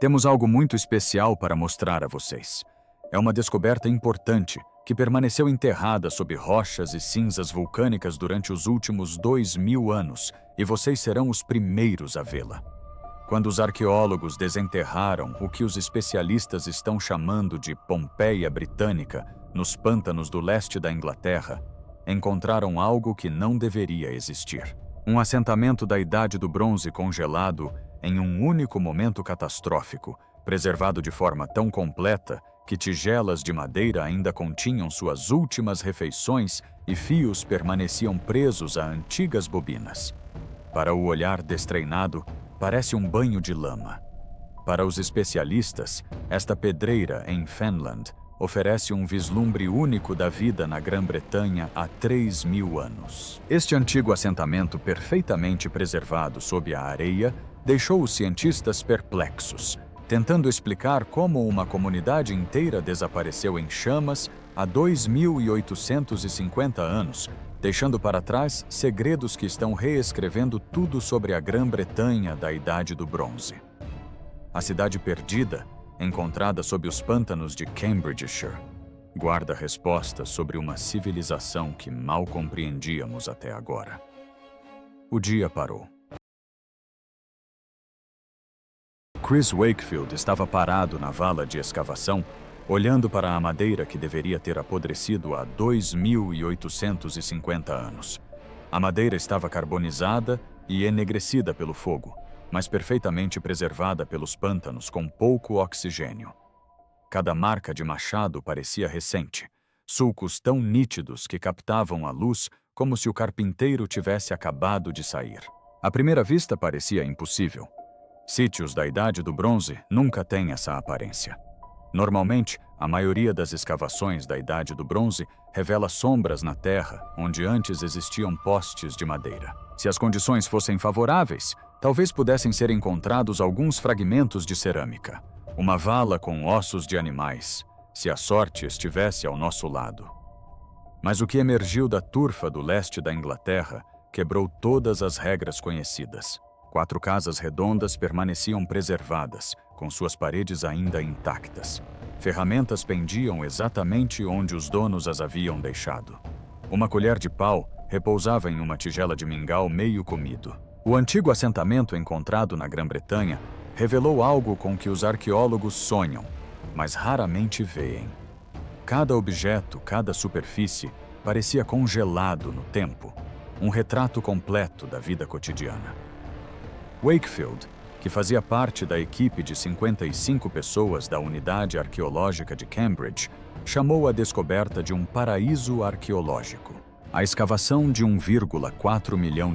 Temos algo muito especial para mostrar a vocês. É uma descoberta importante que permaneceu enterrada sob rochas e cinzas vulcânicas durante os últimos 2000 anos, e vocês serão os primeiros a vê-la. Quando os arqueólogos desenterraram o que os especialistas estão chamando de Pompeia Britânica, nos pântanos do leste da Inglaterra, encontraram algo que não deveria existir. Um assentamento da Idade do Bronze congelado em um único momento catastrófico, preservado de forma tão completa que tigelas de madeira ainda continham suas últimas refeições e fios permaneciam presos a antigas bobinas. Para o olhar destreinado, parece um banho de lama. Para os especialistas, esta pedreira em Fenland oferece um vislumbre único da vida na Grã-Bretanha há 3000 anos. Este antigo assentamento perfeitamente preservado sob a areia deixou os cientistas perplexos, tentando explicar como uma comunidade inteira desapareceu em chamas há 2850 anos, deixando para trás segredos que estão reescrevendo tudo sobre a Grã-Bretanha da Idade do Bronze. A cidade perdida, encontrada sob os pântanos de Cambridgeshire, guarda respostas sobre uma civilização que mal compreendíamos até agora. O dia parou. Chris Wakefield estava parado na vala de escavação, olhando para a madeira que deveria ter apodrecido há 2850 anos. A madeira estava carbonizada e enegrecida pelo fogo, mas perfeitamente preservada pelos pântanos com pouco oxigênio. Cada marca de machado parecia recente, sulcos tão nítidos que captavam a luz como se o carpinteiro tivesse acabado de sair. À primeira vista parecia impossível. Sítios da Idade do Bronze nunca têm essa aparência. Normalmente, a maioria das escavações da Idade do Bronze revela sombras na terra onde antes existiam postes de madeira. Se as condições fossem favoráveis, talvez pudessem ser encontrados alguns fragmentos de cerâmica, uma vala com ossos de animais, se a sorte estivesse ao nosso lado. Mas o que emergiu da turfa do leste da Inglaterra quebrou todas as regras conhecidas. 4 casas redondas permaneciam preservadas, com suas paredes ainda intactas. Ferramentas pendiam exatamente onde os donos as haviam deixado. Uma colher de pau repousava em uma tigela de mingau meio comido. O antigo assentamento encontrado na Grã-Bretanha revelou algo com que os arqueólogos sonham, mas raramente veem. Cada objeto, cada superfície, parecia congelado no tempo, um retrato completo da vida cotidiana. Wakefield, que fazia parte da equipe de 55 pessoas da Unidade Arqueológica de Cambridge, chamou a descoberta de um paraíso arqueológico. A escavação de $1,4 milhão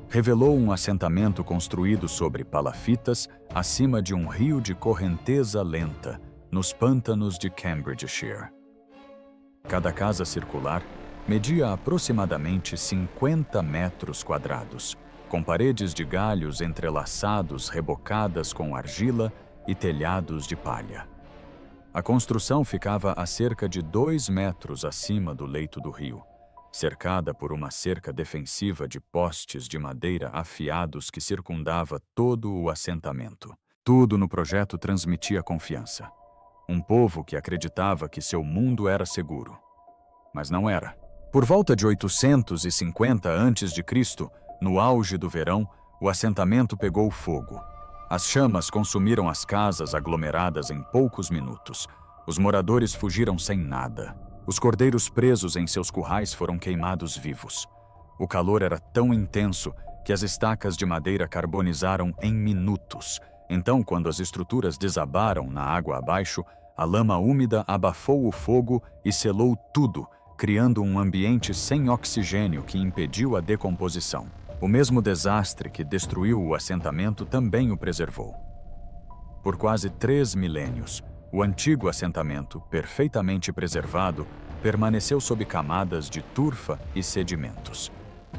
revelou um assentamento construído sobre palafitas acima de um rio de correnteza lenta, nos pântanos de Cambridgeshire. Cada casa circular media aproximadamente 50 metros quadrados, com paredes de galhos entrelaçados rebocadas com argila e telhados de palha. A construção ficava a cerca de 2 metros acima do leito do rio, cercada por uma cerca defensiva de postes de madeira afiados que circundava todo o assentamento. Tudo no projeto transmitia confiança. Um povo que acreditava que seu mundo era seguro. Mas não era. Por volta de 850 a.C., no auge do verão, o assentamento pegou fogo. As chamas consumiram as casas aglomeradas em poucos minutos. Os moradores fugiram sem nada. Os cordeiros presos em seus currais foram queimados vivos. O calor era tão intenso que as estacas de madeira carbonizaram em minutos. Então, quando as estruturas desabaram na água abaixo, a lama úmida abafou o fogo e selou tudo, criando um ambiente sem oxigênio que impediu a decomposição. O mesmo desastre que destruiu o assentamento também o preservou. Por quase 3 milênios, o antigo assentamento, perfeitamente preservado, permaneceu sob camadas de turfa e sedimentos.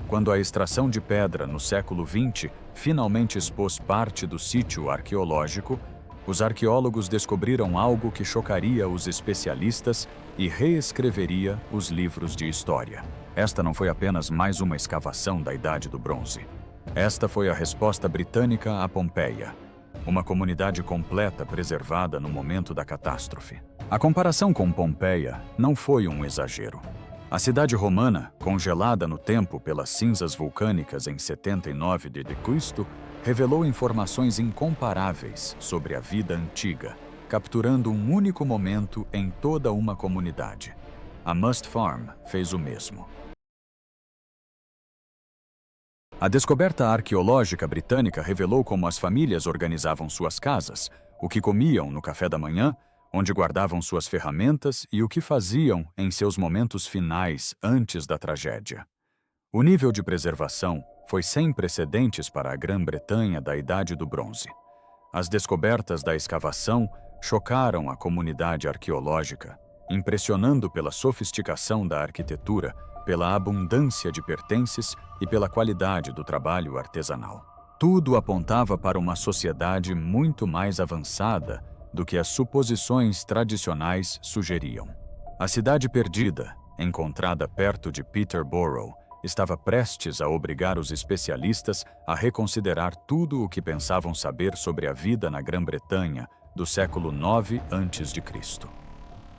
Quando a extração de pedra no século XX finalmente expôs parte do sítio arqueológico, os arqueólogos descobriram algo que chocaria os especialistas e reescreveria os livros de história. Esta não foi apenas mais uma escavação da Idade do Bronze. Esta foi a resposta britânica a Pompeia. uma comunidade completa preservada no momento da catástrofe. A comparação com Pompeia não foi um exagero. A cidade romana, congelada no tempo pelas cinzas vulcânicas em 79 d.C., revelou informações incomparáveis sobre a vida antiga, capturando um único momento em toda uma comunidade. A Must Farm fez o mesmo. A descoberta arqueológica britânica revelou como as famílias organizavam suas casas, o que comiam no café da manhã, onde guardavam suas ferramentas e o que faziam em seus momentos finais antes da tragédia. O nível de preservação foi sem precedentes para a Grã-Bretanha da Idade do Bronze. As descobertas da escavação chocaram a comunidade arqueológica, impressionando pela sofisticação da arquitetura, pela abundância de pertences e pela qualidade do trabalho artesanal. Tudo apontava para uma sociedade muito mais avançada do que as suposições tradicionais sugeriam. A cidade perdida, encontrada perto de Peterborough, estava prestes a obrigar os especialistas a reconsiderar tudo o que pensavam saber sobre a vida na Grã-Bretanha do século IX a.C.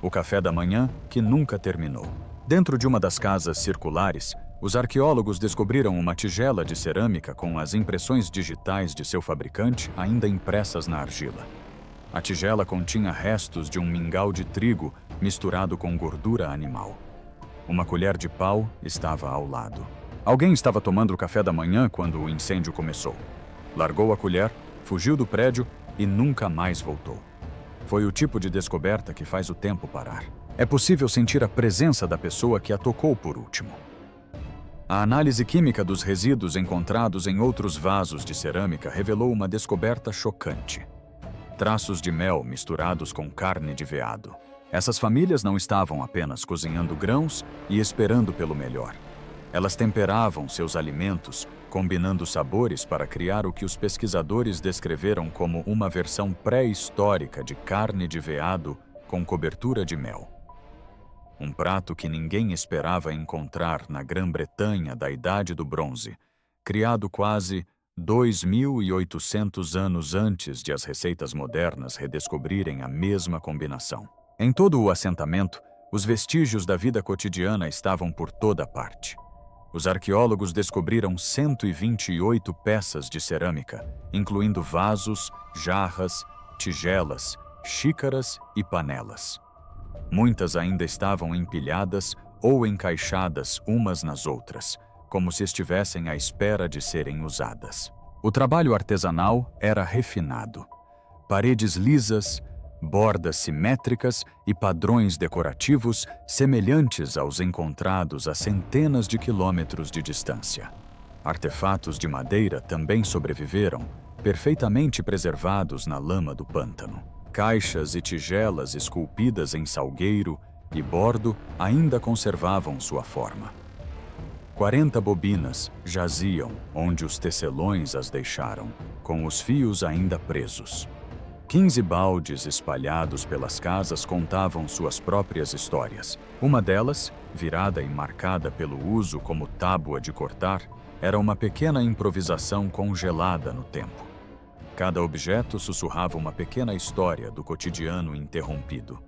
O café da manhã que nunca terminou. Dentro de uma das casas circulares, os arqueólogos descobriram uma tigela de cerâmica com as impressões digitais de seu fabricante ainda impressas na argila. A tigela continha restos de um mingau de trigo misturado com gordura animal. Uma colher de pau estava ao lado. Alguém estava tomando o café da manhã quando o incêndio começou. Largou a colher, fugiu do prédio e nunca mais voltou. Foi o tipo de descoberta que faz o tempo parar. É possível sentir a presença da pessoa que a tocou por último. A análise química dos resíduos encontrados em outros vasos de cerâmica revelou uma descoberta chocante. Traços de mel misturados com carne de veado. Essas famílias não estavam apenas cozinhando grãos e esperando pelo melhor. Elas temperavam seus alimentos, combinando sabores para criar o que os pesquisadores descreveram como uma versão pré-histórica de carne de veado com cobertura de mel. Um prato que ninguém esperava encontrar na Grã-Bretanha da Idade do Bronze, criado quase 2.800 anos antes de as receitas modernas redescobrirem a mesma combinação. Em todo o assentamento, os vestígios da vida cotidiana estavam por toda parte. Os arqueólogos descobriram 128 peças de cerâmica, incluindo vasos, jarras, tigelas, xícaras e panelas. Muitas ainda estavam empilhadas ou encaixadas umas nas outras, como se estivessem à espera de serem usadas. O trabalho artesanal era refinado. Paredes lisas, bordas simétricas e padrões decorativos semelhantes aos encontrados a centenas de quilômetros de distância. Artefatos de madeira também sobreviveram, perfeitamente preservados na lama do pântano. Caixas e tigelas esculpidas em salgueiro e bordo ainda conservavam sua forma. 40 bobinas jaziam onde os tecelões as deixaram, com os fios ainda presos. 15 baldes espalhados pelas casas contavam suas próprias histórias. Uma delas, virada e marcada pelo uso como tábua de cortar, era uma pequena improvisação congelada no tempo. Cada objeto sussurrava uma pequena história do cotidiano interrompido.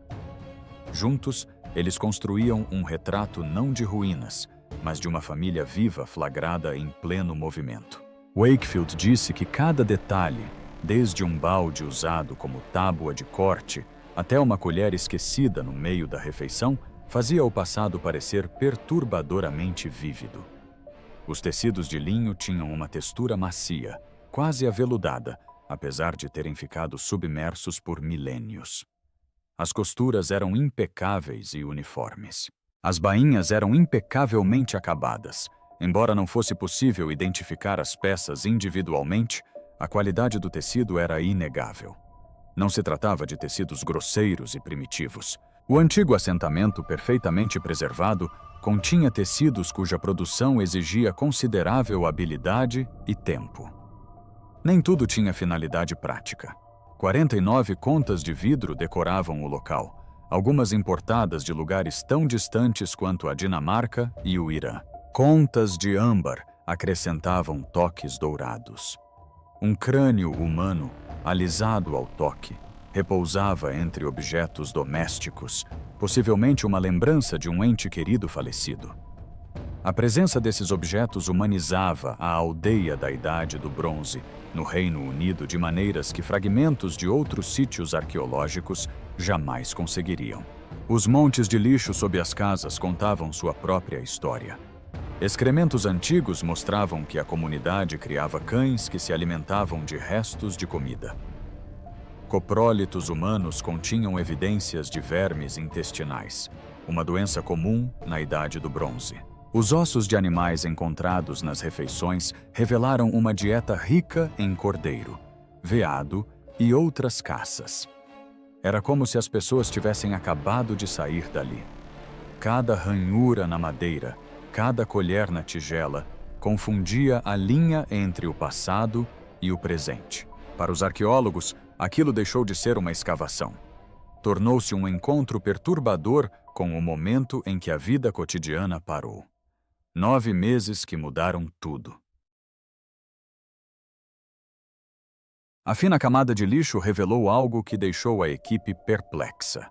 Juntos, eles construíam um retrato não de ruínas, mas de uma família viva flagrada em pleno movimento. Wakefield disse que cada detalhe, desde um balde usado como tábua de corte até uma colher esquecida no meio da refeição, fazia o passado parecer perturbadoramente vívido. Os tecidos de linho tinham uma textura macia, quase aveludada, apesar de terem ficado submersos por milênios. As costuras eram impecáveis e uniformes. As bainhas eram impecavelmente acabadas. Embora não fosse possível identificar as peças individualmente, a qualidade do tecido era inegável. Não se tratava de tecidos grosseiros e primitivos. O antigo assentamento, perfeitamente preservado, continha tecidos cuja produção exigia considerável habilidade e tempo. Nem tudo tinha finalidade prática. 49 contas de vidro decoravam o local, algumas importadas de lugares tão distantes quanto a Dinamarca e o Irã. Contas de âmbar acrescentavam toques dourados. Um crânio humano, alisado ao toque, repousava entre objetos domésticos, possivelmente uma lembrança de um ente querido falecido. A presença desses objetos humanizava a aldeia da Idade do Bronze, no Reino Unido, de maneiras que fragmentos de outros sítios arqueológicos jamais conseguiriam. Os montes de lixo sob as casas contavam sua própria história. Excrementos antigos mostravam que a comunidade criava cães que se alimentavam de restos de comida. Coprólitos humanos continham evidências de vermes intestinais, uma doença comum na Idade do Bronze. Os ossos de animais encontrados nas refeições revelaram uma dieta rica em cordeiro, veado e outras caças. Era como se as pessoas tivessem acabado de sair dali. Cada ranhura na madeira, cada colher na tigela, confundia a linha entre o passado e o presente. Para os arqueólogos, aquilo deixou de ser uma escavação. Tornou-se um encontro perturbador com o momento em que a vida cotidiana parou. 9 meses que mudaram tudo. A fina camada de lixo revelou algo que deixou a equipe perplexa.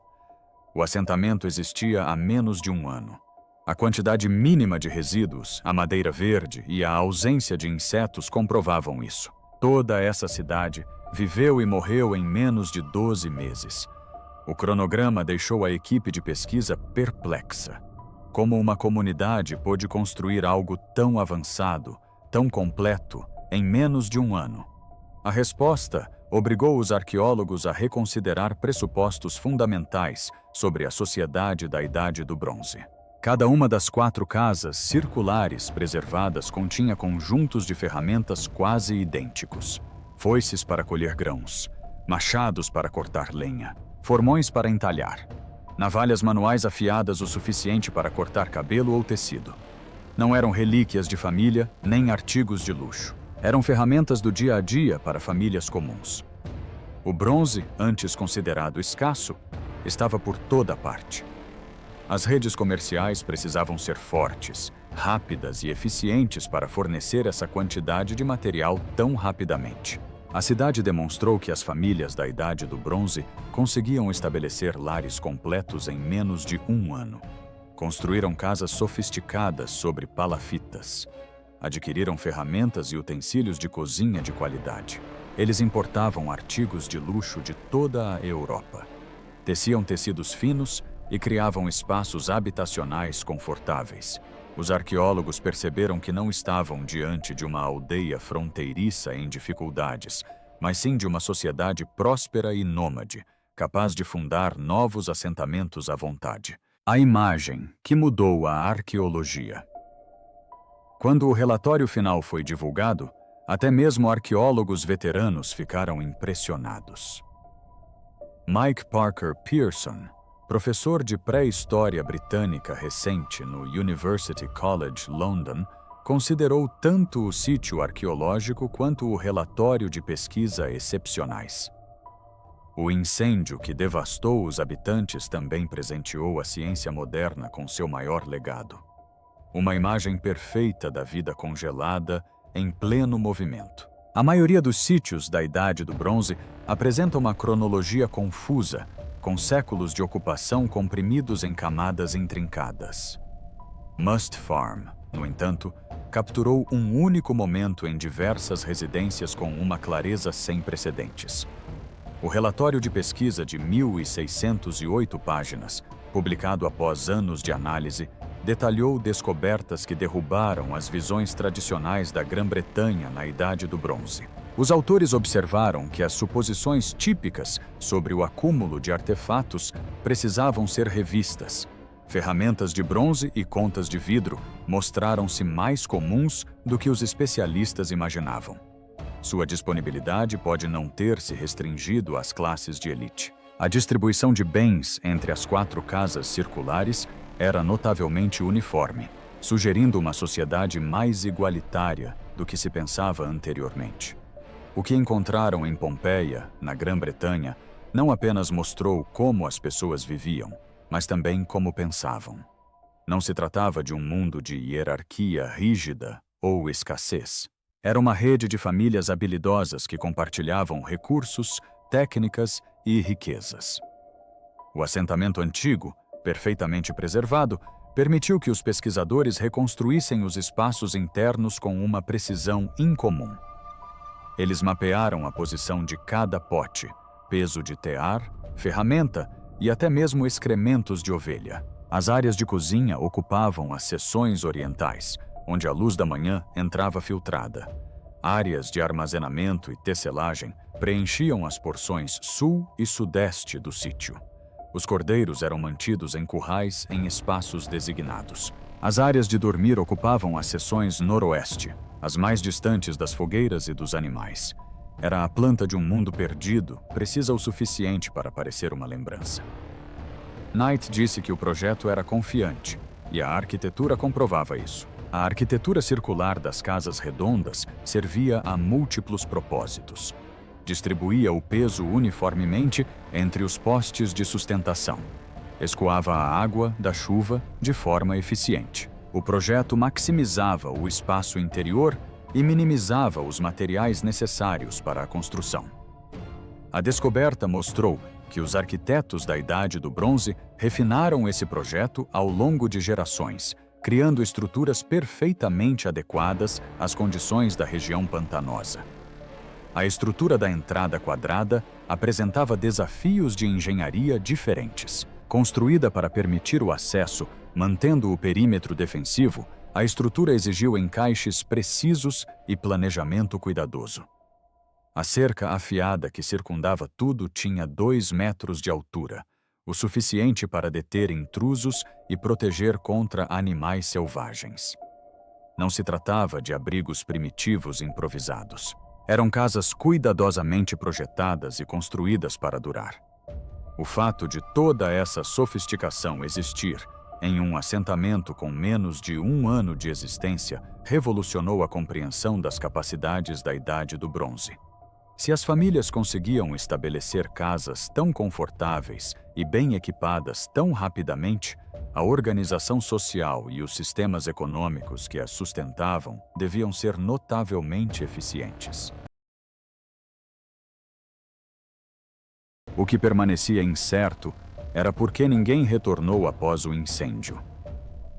O assentamento existia há menos de um ano. A quantidade mínima de resíduos, a madeira verde e a ausência de insetos comprovavam isso. Toda essa cidade viveu e morreu em menos de 12 meses. O cronograma deixou a equipe de pesquisa perplexa. Como uma comunidade pôde construir algo tão avançado, tão completo, em menos de um ano? A resposta obrigou os arqueólogos a reconsiderar pressupostos fundamentais sobre a sociedade da Idade do Bronze. Cada uma das 4 casas circulares preservadas continha conjuntos de ferramentas quase idênticos. Foices para colher grãos, machados para cortar lenha, formões para entalhar, navalhas manuais afiadas o suficiente para cortar cabelo ou tecido. Não eram relíquias de família, nem artigos de luxo. Eram ferramentas do dia a dia para famílias comuns. O bronze, antes considerado escasso, estava por toda parte. As redes comerciais precisavam ser fortes, rápidas e eficientes para fornecer essa quantidade de material tão rapidamente. A cidade demonstrou que as famílias da Idade do Bronze conseguiam estabelecer lares completos em menos de um ano. Construíram casas sofisticadas sobre palafitas. Adquiriram ferramentas e utensílios de cozinha de qualidade. Eles importavam artigos de luxo de toda a Europa. Teciam tecidos finos e criavam espaços habitacionais confortáveis. Os arqueólogos perceberam que não estavam diante de uma aldeia fronteiriça em dificuldades, mas sim de uma sociedade próspera e nômade, capaz de fundar novos assentamentos à vontade. A imagem que mudou a arqueologia. Quando o relatório final foi divulgado, até mesmo arqueólogos veteranos ficaram impressionados. Mike Parker Pearson, professor de pré-história britânica recente no University College London, considerou tanto o sítio arqueológico quanto o relatório de pesquisa excepcionais. O incêndio que devastou os habitantes também presenteou a ciência moderna com seu maior legado. Uma imagem perfeita da vida congelada em pleno movimento. A maioria dos sítios da Idade do Bronze apresenta uma cronologia confusa, com séculos de ocupação comprimidos em camadas intrincadas. Must Farm, no entanto, capturou um único momento em diversas residências com uma clareza sem precedentes. O relatório de pesquisa de 1.608 páginas, publicado após anos de análise, detalhou descobertas que derrubaram as visões tradicionais da Grã-Bretanha na Idade do Bronze. Os autores observaram que as suposições típicas sobre o acúmulo de artefatos precisavam ser revistas. Ferramentas de bronze e contas de vidro mostraram-se mais comuns do que os especialistas imaginavam. Sua disponibilidade pode não ter se restringido às classes de elite. A distribuição de bens entre as 4 casas circulares era notavelmente uniforme, sugerindo uma sociedade mais igualitária do que se pensava anteriormente. O que encontraram em Pompeia, na Grã-Bretanha, não apenas mostrou como as pessoas viviam, mas também como pensavam. Não se tratava de um mundo de hierarquia rígida ou escassez. Era uma rede de famílias habilidosas que compartilhavam recursos, técnicas e riquezas. O assentamento antigo, perfeitamente preservado, permitiu que os pesquisadores reconstruíssem os espaços internos com uma precisão incomum. Eles mapearam a posição de cada pote, peso de tear, ferramenta e até mesmo excrementos de ovelha. As áreas de cozinha ocupavam as seções orientais, onde a luz da manhã entrava filtrada. Áreas de armazenamento e tecelagem preenchiam as porções sul e sudeste do sítio. Os cordeiros eram mantidos em currais em espaços designados. As áreas de dormir ocupavam as seções noroeste, as mais distantes das fogueiras e dos animais. Era a planta de um mundo perdido, precisa o suficiente para parecer uma lembrança. Knight disse que o projeto era confiante, e a arquitetura comprovava isso. A arquitetura circular das casas redondas servia a múltiplos propósitos. Distribuía o peso uniformemente entre os postes de sustentação. Escoava a água da chuva de forma eficiente. O projeto maximizava o espaço interior e minimizava os materiais necessários para a construção. A descoberta mostrou que os arquitetos da Idade do Bronze refinaram esse projeto ao longo de gerações, criando estruturas perfeitamente adequadas às condições da região pantanosa. A estrutura da entrada quadrada apresentava desafios de engenharia diferentes. Construída para permitir o acesso, mantendo o perímetro defensivo, a estrutura exigiu encaixes precisos e planejamento cuidadoso. A cerca afiada que circundava tudo tinha 2 metros de altura, o suficiente para deter intrusos e proteger contra animais selvagens. Não se tratava de abrigos primitivos improvisados. Eram casas cuidadosamente projetadas e construídas para durar. O fato de toda essa sofisticação existir em um assentamento com menos de 1 ano de existência revolucionou a compreensão das capacidades da Idade do Bronze. Se as famílias conseguiam estabelecer casas tão confortáveis e bem equipadas tão rapidamente, a organização social e os sistemas econômicos que as sustentavam deviam ser notavelmente eficientes. O que permanecia incerto era por que ninguém retornou após o incêndio.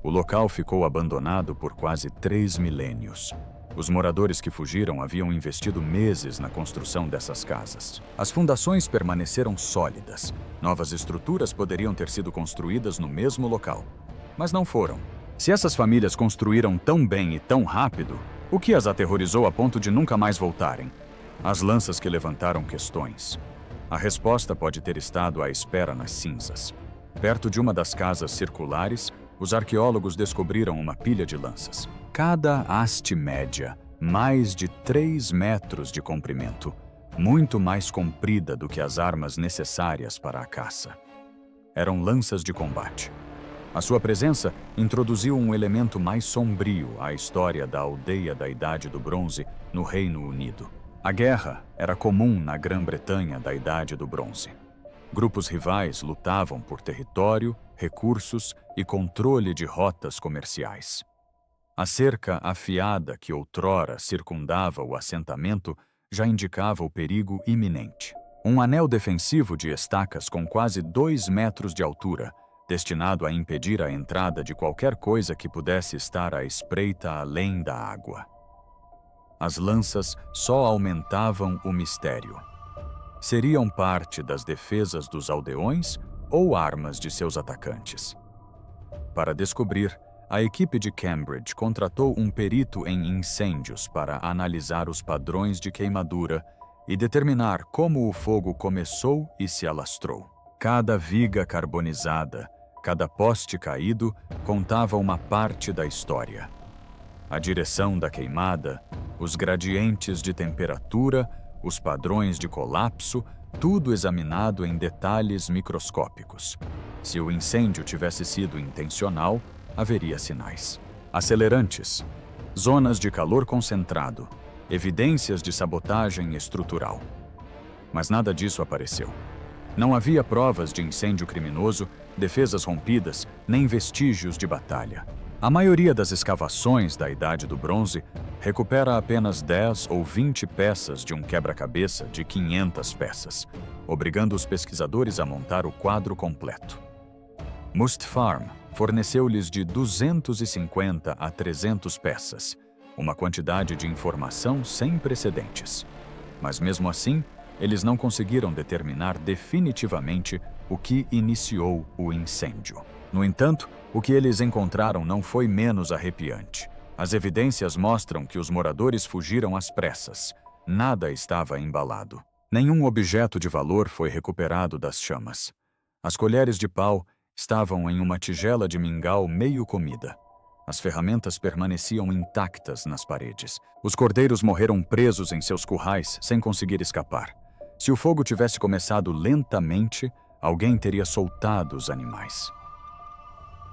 O local ficou abandonado por quase 3 milênios. Os moradores que fugiram haviam investido meses na construção dessas casas. As fundações permaneceram sólidas. Novas estruturas poderiam ter sido construídas no mesmo local, mas não foram. Se essas famílias construíram tão bem e tão rápido, o que as aterrorizou a ponto de nunca mais voltarem? As lanças que levantaram questões. A resposta pode ter estado à espera nas cinzas. Perto de uma das casas circulares, os arqueólogos descobriram uma pilha de lanças. Cada haste média, mais de 3 metros de comprimento, muito mais comprida do que as armas necessárias para a caça. Eram lanças de combate. A sua presença introduziu um elemento mais sombrio à história da aldeia da Idade do Bronze no Reino Unido. A guerra era comum na Grã-Bretanha da Idade do Bronze. Grupos rivais lutavam por território, recursos e controle de rotas comerciais. A cerca afiada que outrora circundava o assentamento já indicava o perigo iminente. Um anel defensivo de estacas com quase 2 metros de altura, destinado a impedir a entrada de qualquer coisa que pudesse estar à espreita além da água. As lanças só aumentavam o mistério. Seriam parte das defesas dos aldeões ou armas de seus atacantes? Para descobrir, a equipe de Cambridge contratou um perito em incêndios para analisar os padrões de queimadura e determinar como o fogo começou e se alastrou. Cada viga carbonizada, cada poste caído contava uma parte da história. A direção da queimada, os gradientes de temperatura, os padrões de colapso, tudo examinado em detalhes microscópicos. Se o incêndio tivesse sido intencional, haveria sinais. Acelerantes, zonas de calor concentrado, evidências de sabotagem estrutural. Mas nada disso apareceu. Não havia provas de incêndio criminoso, defesas rompidas, nem vestígios de batalha. A maioria das escavações da Idade do Bronze recupera apenas 10 ou 20 peças de um quebra-cabeça de 500 peças, obrigando os pesquisadores a montar o quadro completo. Mustfarm forneceu-lhes de 250 a 300 peças, uma quantidade de informação sem precedentes. Mas mesmo assim, eles não conseguiram determinar definitivamente o que iniciou o incêndio. No entanto, o que eles encontraram não foi menos arrepiante. As evidências mostram que os moradores fugiram às pressas. Nada estava embalado. Nenhum objeto de valor foi recuperado das chamas. As colheres de pau estavam em uma tigela de mingau meio comida. As ferramentas permaneciam intactas nas paredes. Os cordeiros morreram presos em seus currais sem conseguir escapar. Se o fogo tivesse começado lentamente, alguém teria soltado os animais.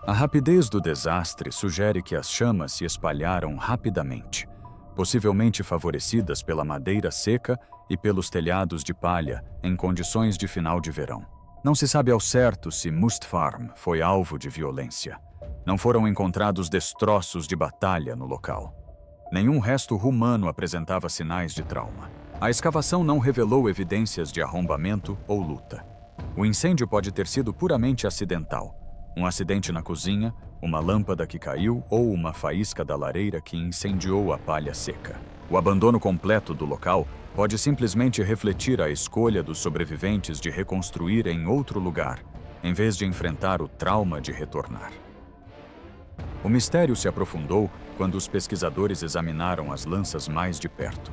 A rapidez do desastre sugere que as chamas se espalharam rapidamente, possivelmente favorecidas pela madeira seca e pelos telhados de palha em condições de final de verão. Não se sabe ao certo se Mustfarm foi alvo de violência. Não foram encontrados destroços de batalha no local. Nenhum resto humano apresentava sinais de trauma. A escavação não revelou evidências de arrombamento ou luta. O incêndio pode ter sido puramente acidental. Um acidente na cozinha, uma lâmpada que caiu ou uma faísca da lareira que incendiou a palha seca. O abandono completo do local pode simplesmente refletir a escolha dos sobreviventes de reconstruir em outro lugar, em vez de enfrentar o trauma de retornar. O mistério se aprofundou quando os pesquisadores examinaram as lanças mais de perto.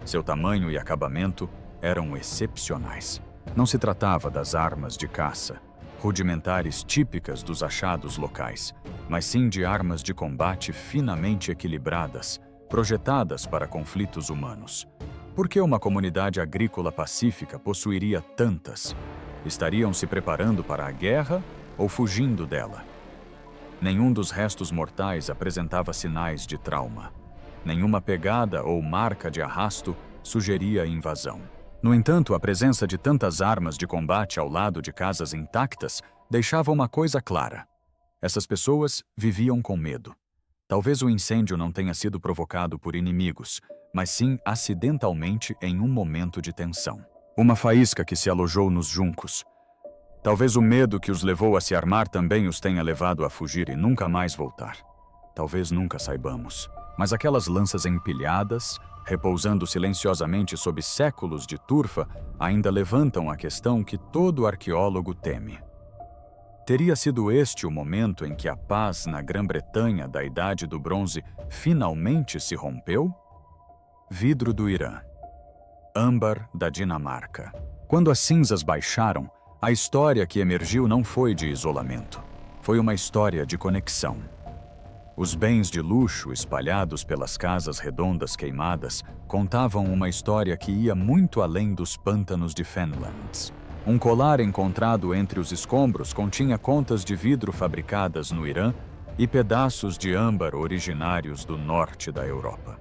Seu tamanho e acabamento eram excepcionais. Não se tratava das armas de caça, rudimentares típicas dos achados locais, mas sim de armas de combate finamente equilibradas, projetadas para conflitos humanos. Por que uma comunidade agrícola pacífica possuiria tantas? Estariam se preparando para a guerra ou fugindo dela? Nenhum dos restos mortais apresentava sinais de trauma. Nenhuma pegada ou marca de arrasto sugeria invasão. No entanto, a presença de tantas armas de combate ao lado de casas intactas deixava uma coisa clara. Essas pessoas viviam com medo. Talvez o incêndio não tenha sido provocado por inimigos, mas sim acidentalmente em um momento de tensão. Uma faísca que se alojou nos juncos. Talvez o medo que os levou a se armar também os tenha levado a fugir e nunca mais voltar. Talvez nunca saibamos. Mas aquelas lanças empilhadas, repousando silenciosamente sob séculos de turfa, ainda levantam a questão que todo arqueólogo teme. Teria sido este o momento em que a paz na Grã-Bretanha da Idade do Bronze finalmente se rompeu? Vidro do Irã. Âmbar da Dinamarca. Quando as cinzas baixaram, a história que emergiu não foi de isolamento. Foi uma história de conexão. Os bens de luxo espalhados pelas casas redondas queimadas contavam uma história que ia muito além dos pântanos de Fenlands. Um colar encontrado entre os escombros continha contas de vidro fabricadas no Irã e pedaços de âmbar originários do norte da Europa.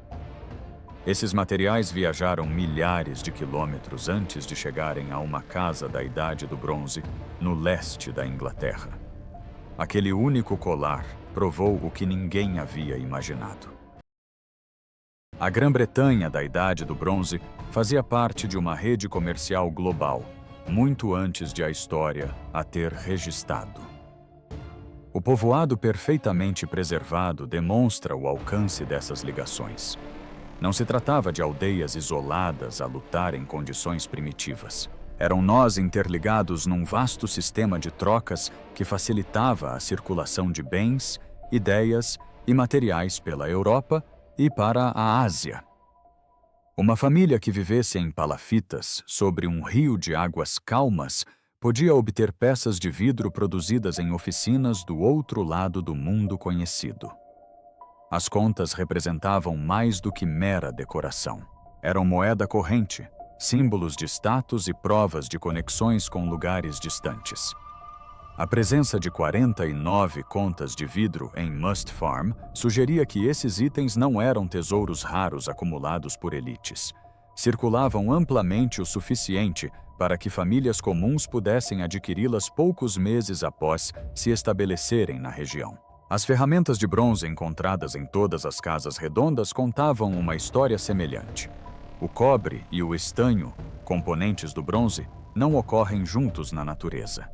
Esses materiais viajaram milhares de quilômetros antes de chegarem a uma casa da Idade do Bronze, no leste da Inglaterra. Aquele único colar provou o que ninguém havia imaginado. A Grã-Bretanha da Idade do Bronze fazia parte de uma rede comercial global, muito antes de a história a ter registrado. O povoado perfeitamente preservado demonstra o alcance dessas ligações. Não se tratava de aldeias isoladas a lutar em condições primitivas. Eram nós interligados num vasto sistema de trocas que facilitava a circulação de bens, ideias e materiais pela Europa e para a Ásia. Uma família que vivesse em palafitas, sobre um rio de águas calmas, podia obter peças de vidro produzidas em oficinas do outro lado do mundo conhecido. As contas representavam mais do que mera decoração. Eram moeda corrente, símbolos de status e provas de conexões com lugares distantes. A presença de 49 contas de vidro em Mustfarm sugeria que esses itens não eram tesouros raros acumulados por elites. Circulavam amplamente o suficiente para que famílias comuns pudessem adquiri-las poucos meses após se estabelecerem na região. As ferramentas de bronze encontradas em todas as casas redondas contavam uma história semelhante. O cobre e o estanho, componentes do bronze, não ocorrem juntos na natureza.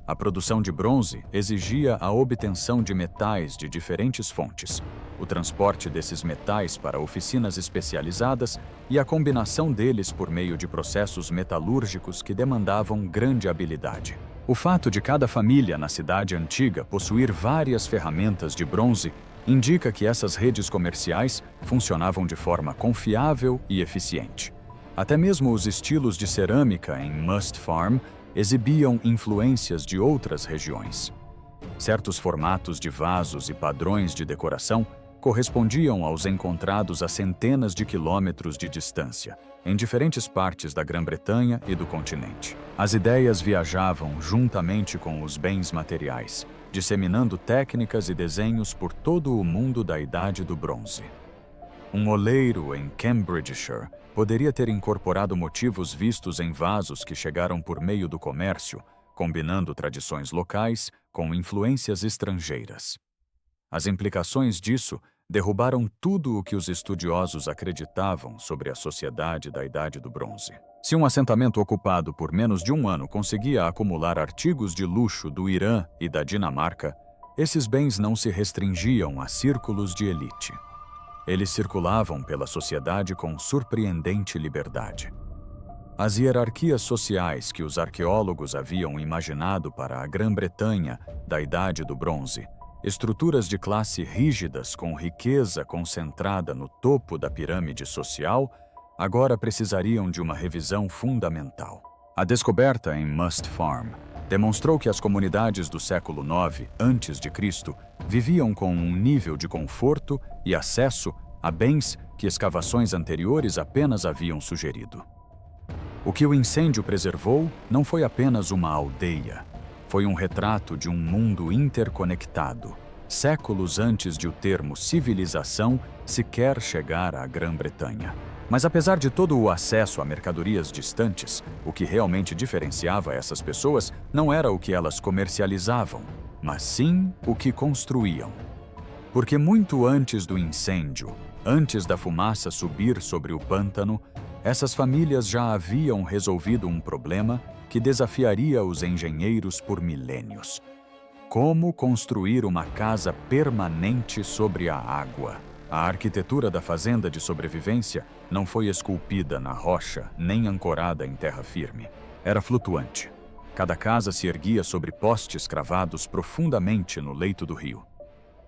A produção de bronze exigia a obtenção de metais de diferentes fontes, o transporte desses metais para oficinas especializadas e a combinação deles por meio de processos metalúrgicos que demandavam grande habilidade. O fato de cada família na cidade antiga possuir várias ferramentas de bronze indica que essas redes comerciais funcionavam de forma confiável e eficiente. Até mesmo os estilos de cerâmica em Must Farm exibiam influências de outras regiões. Certos formatos de vasos e padrões de decoração correspondiam aos encontrados a centenas de quilômetros de distância, em diferentes partes da Grã-Bretanha e do continente. As ideias viajavam juntamente com os bens materiais, disseminando técnicas e desenhos por todo o mundo da Idade do Bronze. Um oleiro em Cambridgeshire poderia ter incorporado motivos vistos em vasos que chegaram por meio do comércio, combinando tradições locais com influências estrangeiras. As implicações disso derrubaram tudo o que os estudiosos acreditavam sobre a sociedade da Idade do Bronze. Se um assentamento ocupado por menos de um ano conseguia acumular artigos de luxo do Irã e da Dinamarca, esses bens não se restringiam a círculos de elite. Eles circulavam pela sociedade com surpreendente liberdade. As hierarquias sociais que os arqueólogos haviam imaginado para a Grã-Bretanha da Idade do Bronze, estruturas de classe rígidas com riqueza concentrada no topo da pirâmide social, agora precisariam de uma revisão fundamental. A descoberta em Must Farm demonstrou que as comunidades do século IX a.C. viviam com um nível de conforto e acesso a bens que escavações anteriores apenas haviam sugerido. O que o incêndio preservou não foi apenas uma aldeia. Foi um retrato de um mundo interconectado, séculos antes de o termo civilização sequer chegar à Grã-Bretanha. Mas apesar de todo o acesso a mercadorias distantes, o que realmente diferenciava essas pessoas não era o que elas comercializavam, mas sim o que construíam. Porque muito antes do incêndio, antes da fumaça subir sobre o pântano, essas famílias já haviam resolvido um problema que desafiaria os engenheiros por milênios. Como construir uma casa permanente sobre a água? A arquitetura da fazenda de sobrevivência não foi esculpida na rocha nem ancorada em terra firme. Era flutuante. Cada casa se erguia sobre postes cravados profundamente no leito do rio.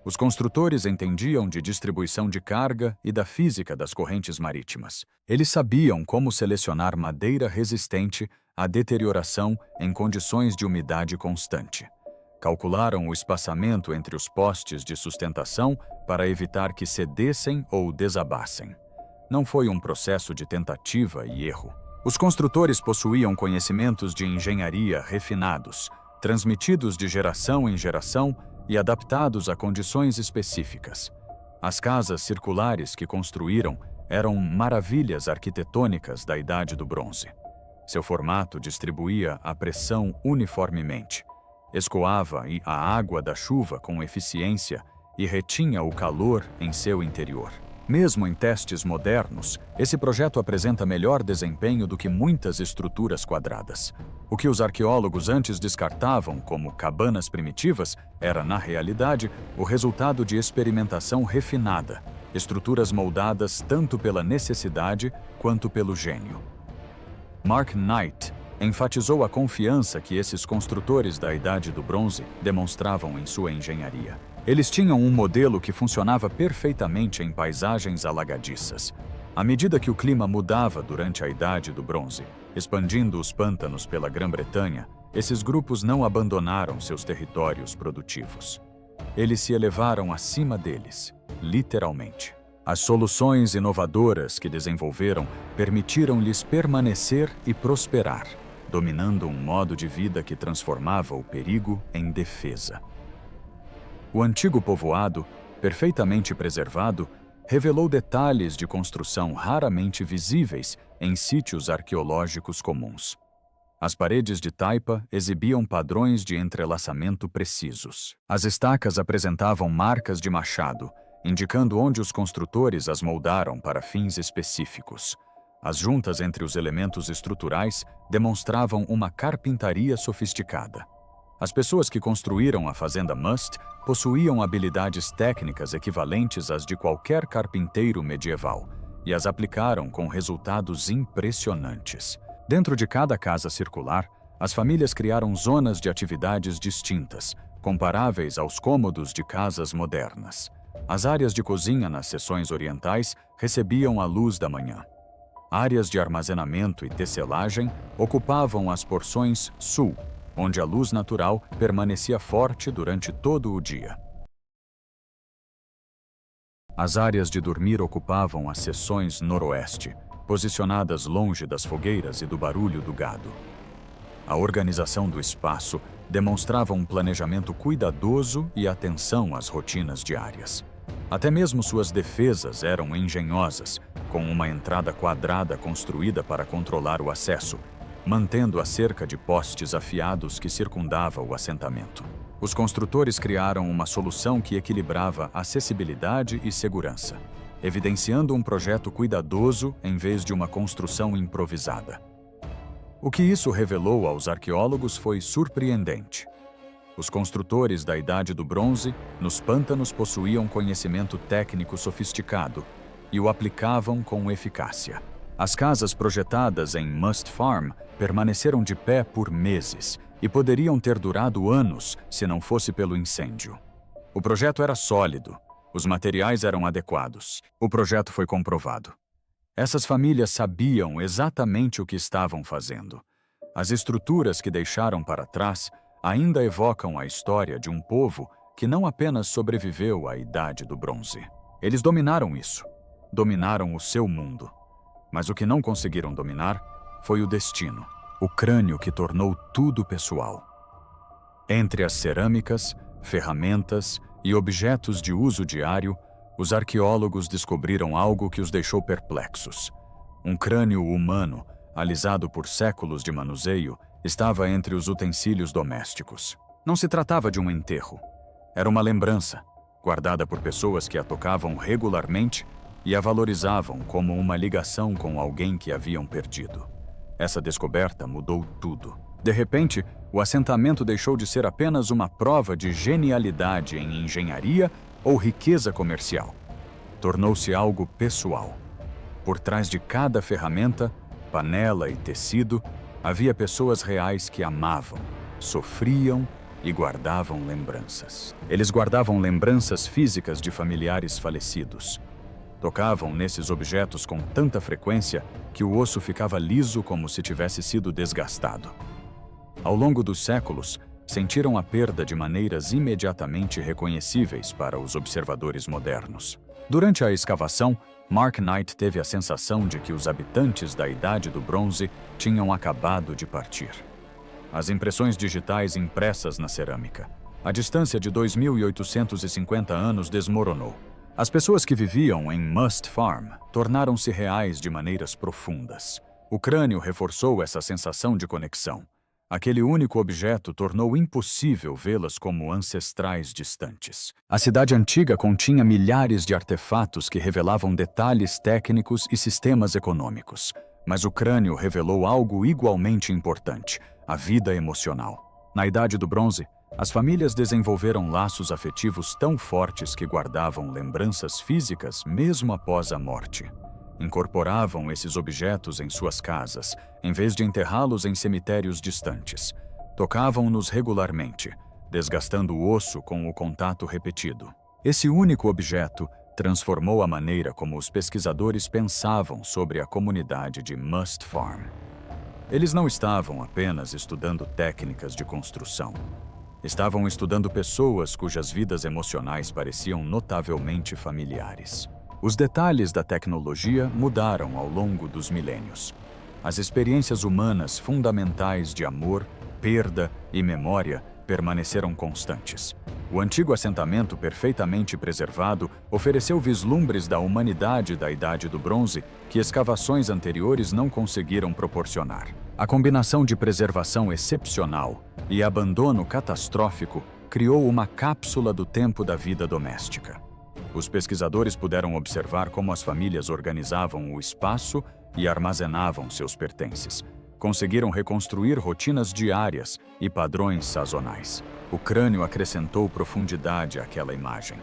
Os construtores entendiam de distribuição de carga e da física das correntes marítimas. Eles sabiam como selecionar madeira resistente à deterioração em condições de umidade constante. Calcularam o espaçamento entre os postes de sustentação para evitar que cedessem ou desabassem. Não foi um processo de tentativa e erro. Os construtores possuíam conhecimentos de engenharia refinados, transmitidos de geração em geração e adaptados a condições específicas. As casas circulares que construíram eram maravilhas arquitetônicas da Idade do Bronze. Seu formato distribuía a pressão uniformemente, escoava a água da chuva com eficiência e retinha o calor em seu interior. Mesmo em testes modernos, esse projeto apresenta melhor desempenho do que muitas estruturas quadradas. O que os arqueólogos antes descartavam como cabanas primitivas era, na realidade, o resultado de experimentação refinada, estruturas moldadas tanto pela necessidade quanto pelo gênio. Mark Knight enfatizou a confiança que esses construtores da Idade do Bronze demonstravam em sua engenharia. Eles tinham um modelo que funcionava perfeitamente em paisagens alagadiças. À medida que o clima mudava durante a Idade do Bronze, expandindo os pântanos pela Grã-Bretanha, esses grupos não abandonaram seus territórios produtivos. Eles se elevaram acima deles, literalmente. As soluções inovadoras que desenvolveram permitiram-lhes permanecer e prosperar, dominando um modo de vida que transformava o perigo em defesa. O antigo povoado, perfeitamente preservado, revelou detalhes de construção raramente visíveis em sítios arqueológicos comuns. As paredes de taipa exibiam padrões de entrelaçamento precisos. As estacas apresentavam marcas de machado, indicando onde os construtores as moldaram para fins específicos. As juntas entre os elementos estruturais demonstravam uma carpintaria sofisticada. As pessoas que construíram a fazenda Must possuíam habilidades técnicas equivalentes às de qualquer carpinteiro medieval e as aplicaram com resultados impressionantes. Dentro de cada casa circular, as famílias criaram zonas de atividades distintas, comparáveis aos cômodos de casas modernas. As áreas de cozinha nas seções orientais recebiam a luz da manhã. Áreas de armazenamento e tecelagem ocupavam as porções sul, onde a luz natural permanecia forte durante todo o dia. As áreas de dormir ocupavam as seções noroeste, posicionadas longe das fogueiras e do barulho do gado. A organização do espaço demonstrava um planejamento cuidadoso e atenção às rotinas diárias. Até mesmo suas defesas eram engenhosas, com uma entrada quadrada construída para controlar o acesso, mantendo a cerca de postes afiados que circundava o assentamento. Os construtores criaram uma solução que equilibrava acessibilidade e segurança, evidenciando um projeto cuidadoso em vez de uma construção improvisada. O que isso revelou aos arqueólogos foi surpreendente. Os construtores da Idade do Bronze, nos pântanos, possuíam conhecimento técnico sofisticado e o aplicavam com eficácia. As casas projetadas em Must Farm permaneceram de pé por meses e poderiam ter durado anos se não fosse pelo incêndio. O projeto era sólido, os materiais eram adequados. O projeto foi comprovado. Essas famílias sabiam exatamente o que estavam fazendo. As estruturas que deixaram para trás ainda evocam a história de um povo que não apenas sobreviveu à Idade do Bronze. Eles dominaram isso, dominaram o seu mundo. Mas o que não conseguiram dominar foi o destino, o crânio que tornou tudo pessoal. Entre as cerâmicas, ferramentas e objetos de uso diário, os arqueólogos descobriram algo que os deixou perplexos. Um crânio humano, alisado por séculos de manuseio, estava entre os utensílios domésticos. Não se tratava de um enterro. Era uma lembrança, guardada por pessoas que a tocavam regularmente e a valorizavam como uma ligação com alguém que haviam perdido. Essa descoberta mudou tudo. De repente, o assentamento deixou de ser apenas uma prova de genialidade em engenharia ou riqueza comercial. Tornou-se algo pessoal. Por trás de cada ferramenta, panela e tecido, havia pessoas reais que amavam, sofriam e guardavam lembranças. Eles guardavam lembranças físicas de familiares falecidos. Tocavam nesses objetos com tanta frequência que o osso ficava liso como se tivesse sido desgastado. Ao longo dos séculos, sentiram a perda de maneiras imediatamente reconhecíveis para os observadores modernos. Durante a escavação, Mark Knight teve a sensação de que os habitantes da Idade do Bronze tinham acabado de partir. As impressões digitais impressas na cerâmica. A distância de 2.850 anos desmoronou. As pessoas que viviam em Must Farm tornaram-se reais de maneiras profundas. O crânio reforçou essa sensação de conexão. Aquele único objeto tornou impossível vê-las como ancestrais distantes. A cidade antiga continha milhares de artefatos que revelavam detalhes técnicos e sistemas econômicos. Mas o crânio revelou algo igualmente importante: a vida emocional. Na Idade do Bronze, as famílias desenvolveram laços afetivos tão fortes que guardavam lembranças físicas mesmo após a morte. Incorporavam esses objetos em suas casas, em vez de enterrá-los em cemitérios distantes. Tocavam-nos regularmente, desgastando o osso com o contato repetido. Esse único objeto transformou a maneira como os pesquisadores pensavam sobre a comunidade de Must Farm. Eles não estavam apenas estudando técnicas de construção. Estavam estudando pessoas cujas vidas emocionais pareciam notavelmente familiares. Os detalhes da tecnologia mudaram ao longo dos milênios. As experiências humanas fundamentais de amor, perda e memória permaneceram constantes. O antigo assentamento perfeitamente preservado ofereceu vislumbres da humanidade da Idade do Bronze que escavações anteriores não conseguiram proporcionar. A combinação de preservação excepcional e abandono catastrófico criou uma cápsula do tempo da vida doméstica. Os pesquisadores puderam observar como as famílias organizavam o espaço e armazenavam seus pertences. Conseguiram reconstruir rotinas diárias e padrões sazonais. O crânio acrescentou profundidade àquela imagem.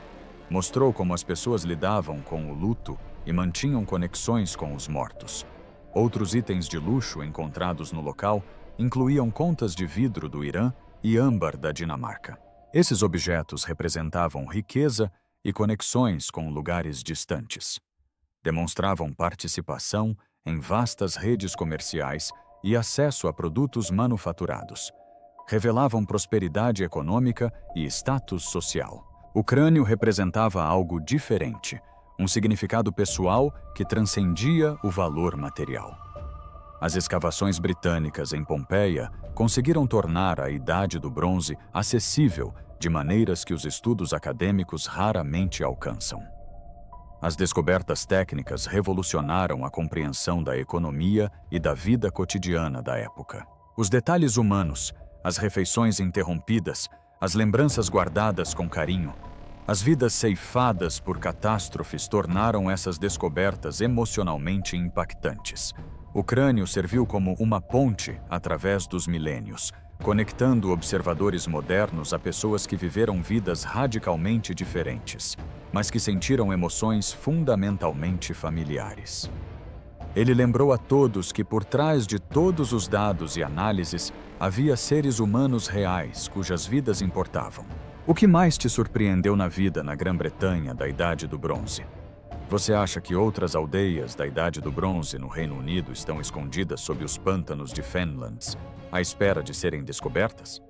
Mostrou como as pessoas lidavam com o luto e mantinham conexões com os mortos. Outros itens de luxo encontrados no local incluíam contas de vidro do Irã e âmbar da Dinamarca. Esses objetos representavam riqueza e conexões com lugares distantes. Demonstravam participação em vastas redes comerciais e acesso a produtos manufaturados. Revelavam prosperidade econômica e status social. O crânio representava algo diferente, um significado pessoal que transcendia o valor material. As escavações britânicas em Pompeia conseguiram tornar a Idade do Bronze acessível de maneiras que os estudos acadêmicos raramente alcançam. As descobertas técnicas revolucionaram a compreensão da economia e da vida cotidiana da época. Os detalhes humanos, as refeições interrompidas, as lembranças guardadas com carinho, as vidas ceifadas por catástrofes tornaram essas descobertas emocionalmente impactantes. O crânio serviu como uma ponte através dos milênios, conectando observadores modernos a pessoas que viveram vidas radicalmente diferentes, mas que sentiram emoções fundamentalmente familiares. Ele lembrou a todos que por trás de todos os dados e análises havia seres humanos reais cujas vidas importavam. O que mais te surpreendeu na vida na Grã-Bretanha da Idade do Bronze? Você acha que outras aldeias da Idade do Bronze no Reino Unido estão escondidas sob os pântanos de Fenlands, à espera de serem descobertas?